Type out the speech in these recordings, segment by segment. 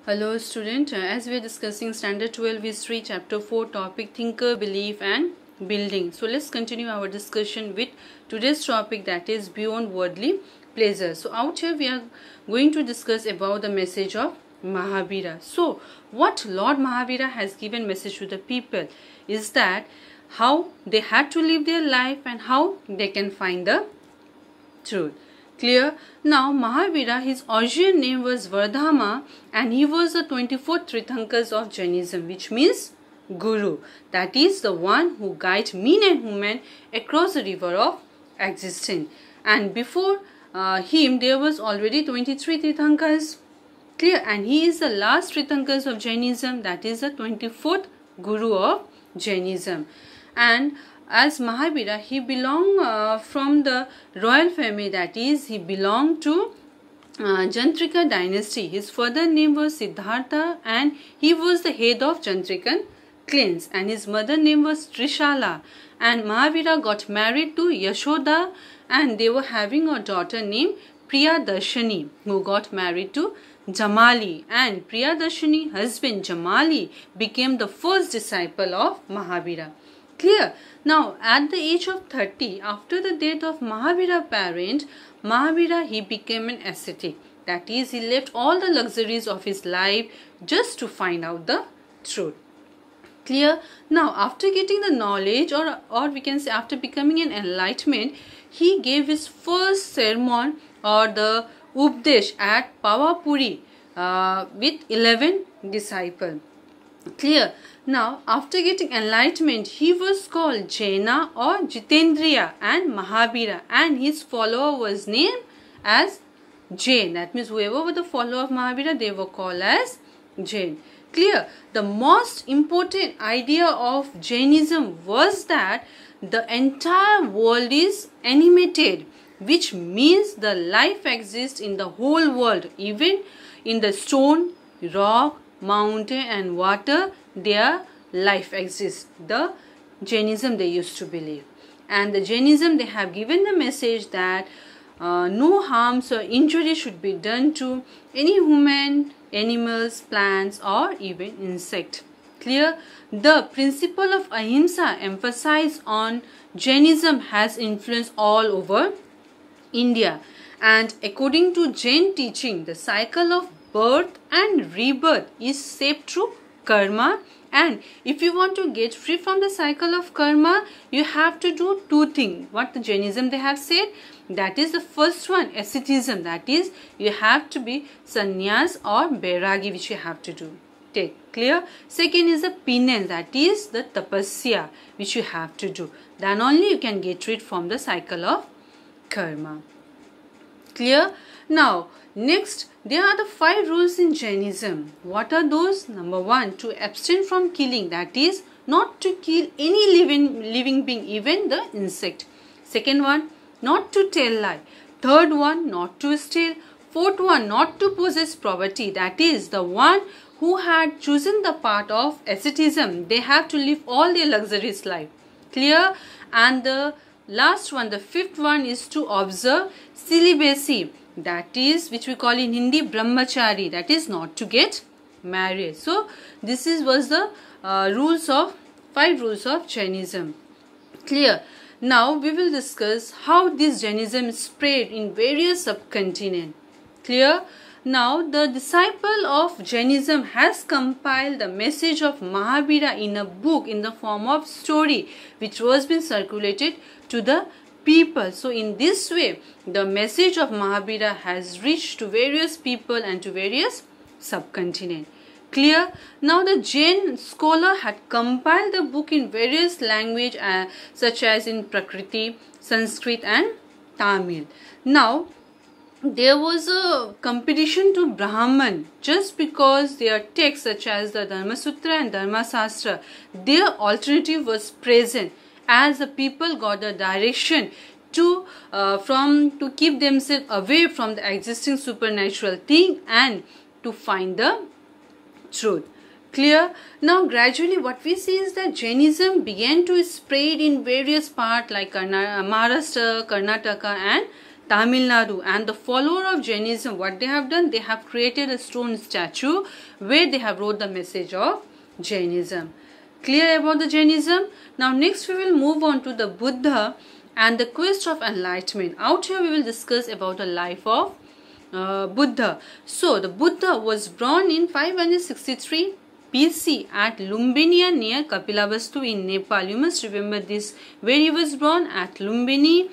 Hello student, as we are discussing standard 12 history chapter 4 topic thinker, belief and building. So let's continue our discussion with today's topic, that is beyond worldly pleasure. So out here we are going to discuss about the message of Mahavira. So what Lord Mahavira has given message to the people is that how they had to live their life and how they can find the truth. Clear? Now Mahavira, his original name was Vardhama and he was the 24th Tirthankars of Jainism, which means Guru. That is the one who guides men and women across the river of existence. And before him there was already 23 Tirthankars. Clear? And he is the last Tirthankars of Jainism, that is the 24th Guru of Jainism. And as Mahavira, he belonged from the royal family, that is, he belonged to Jantrika dynasty. His father name was Siddhartha and he was the head of Jantrikan clans, and his mother name was Trishala. And Mahavira got married to Yashoda and they were having a daughter named Priyadarshini, who got married to Jamali, and Priyadarshini husband Jamali became the first disciple of Mahavira. Clear? Now at the age of 30, after the death of Mahavira parent, Mahavira he became an ascetic. That is, he left all the luxuries of his life just to find out the truth. Clear? Now after getting the knowledge, or we can say after becoming an enlightenment, he gave his first sermon or the Updesh at Pavapuri with 11 disciples. Clear? Now after getting enlightenment, he was called Jaina or Jitendriya and Mahavira, and his follower was named as Jain. That means whoever were the follower of Mahavira, they were called as Jain. Clear? The most important idea of Jainism was that the entire world is animated, which means the life exists in the whole world, even in the stone, rock, mountain and water. Their life exists. The Jainism they used to believe, and the Jainism they have given the message that no harms or injury should be done to any human, animals, plants or even insect. Clear? The principle of ahimsa emphasized on Jainism has influence all over India, and according to Jain teaching, the cycle of birth and rebirth is shaped through karma, and if you want to get free from the cycle of karma, you have to do two things. What the Jainism they have said, that is the first one, asceticism, that is you have to be sannyas or bairagi, which you have to do. Take. Clear? Second is the penance, that is the tapasya, which you have to do. Then only you can get rid from the cycle of karma. Clear? Now next, there are the 5 rules in Jainism. What are those? Number 1, to abstain from killing, that is not to kill any living being, even the insect. Second one, not to tell lie. Third one, not to steal. Fourth one, not to possess property, that is the one who had chosen the path of asceticism, they have to live all their luxurious life. Clear? And the last one, the 5th one, is to observe celibacy, that is, which we call in Hindi brahmachari, that is not to get married. So this was the 5 rules of Jainism. Clear? Now we will discuss how this Jainism spread in various subcontinents. Clear? Now the disciple of Jainism has compiled the message of Mahavira in a book in the form of story, which was being circulated to the people. So in this way, the message of Mahavira has reached to various people and to various subcontinents. Clear? Now the Jain scholar had compiled the book in various languages such as in Prakriti, Sanskrit and Tamil. Now there was a competition to Brahman just because their texts such as the Dharma Sutra and Dharma Shastra, their alternative was present, as the people got the direction to keep themselves away from the existing supernatural thing and to find the truth. Clear? Now gradually what we see is that Jainism began to spread in various parts like Maharashtra, Karnataka and Tamil Nadu. And the follower of Jainism, what they have done, they have created a stone statue where they have wrote the message of Jainism. Clear about the Jainism? Now next we will move on to the Buddha and the quest of enlightenment. Out here we will discuss about the life of Buddha. So the Buddha was born in 563 BC at Lumbini near Kapilavastu in Nepal. You must remember this. Where he was born? At Lumbini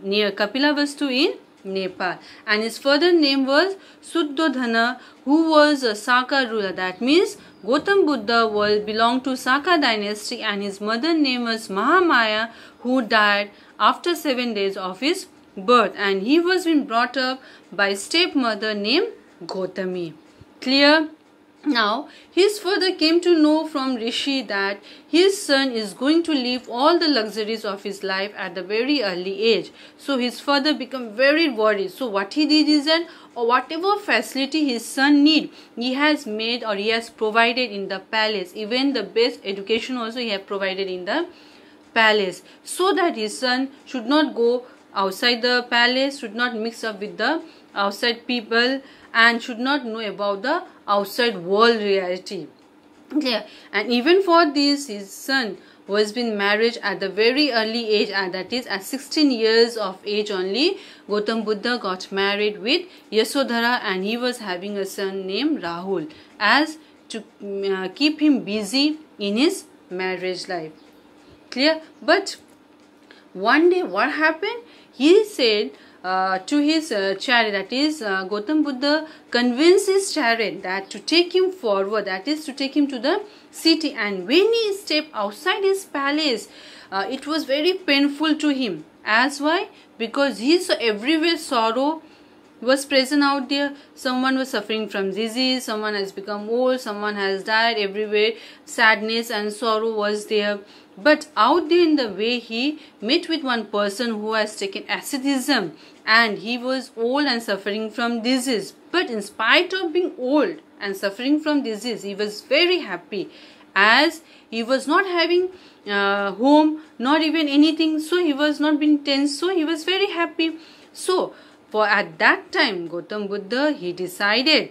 near Kapilavastu in Nepal. And his further name was Suddhodana, who was a Saka ruler. That means Gautam Buddha belonged to Saka dynasty, and his mother name was Mahamaya, who died after 7 days of his birth, and he was being brought up by stepmother named Gautami. Clear? Now, his father came to know from Rishi that his son is going to live all the luxuries of his life at a very early age. So, his father became very worried. So, what he did is that whatever facility his son need, he has made or he has provided in the palace. Even the best education also he has provided in the palace, so that his son should not go outside the palace, should not mix up with the outside people, and should not know about the outside world reality. Yeah. And even for this, his son was being married at the very early age, and that is at 16 years of age only. Gautam Buddha got married with Yasodhara, and he was having a son named Rahul, as to keep him busy in his marriage life. Clear? But one day what happened? He said to his chariot, that is Gautam Buddha convinced his chariot that to take him forward, that is to take him to the city. And when he stepped outside his palace, it was very painful to him. As why? Because he saw everywhere sorrow was present out there. Someone was suffering from disease, someone has become old, someone has died. Everywhere sadness and sorrow was there. But out there in the way, he met with one person who has taken asceticism, and he was old and suffering from disease. But in spite of being old and suffering from disease, he was very happy, as he was not having home, not even anything. So he was not being tense. So he was very happy. So for at that time, Gautam Buddha, he decided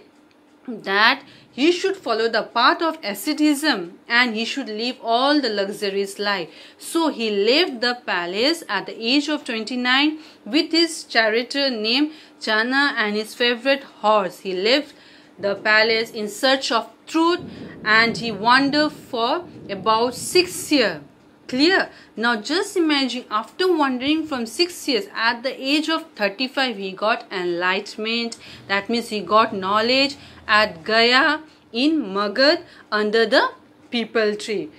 that he should follow the path of asceticism and he should live all the luxurious life. So he left the palace at the age of 29 with his charioteer named Chana and his favorite horse. He left the palace in search of truth, and he wandered for about 6 years. Clear? Now just imagine, after wandering from 6 years, at the age of 35 he got enlightenment. That means he got knowledge at Gaya in Magad under the peepal tree.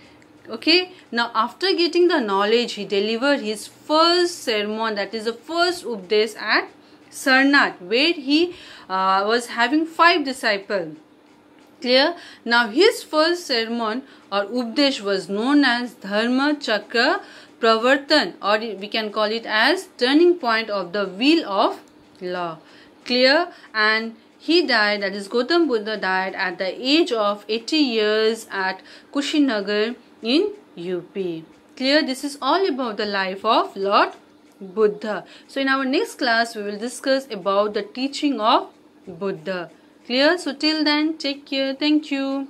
Okay, now after getting the knowledge, he delivered his first sermon, that is the first Updesh at Sarnath, where he was having 5 disciples. Clear? Now his first sermon or Updesh was known as Dharma Chakra Pravartan, or we can call it as turning point of the wheel of law. Clear? And he died, that is Gautam Buddha died at the age of 80 years at Kushinagar in UP. Clear? This is all about the life of Lord Buddha. So in our next class we will discuss about the teaching of Buddha. Clear? So till then, take care. Thank you.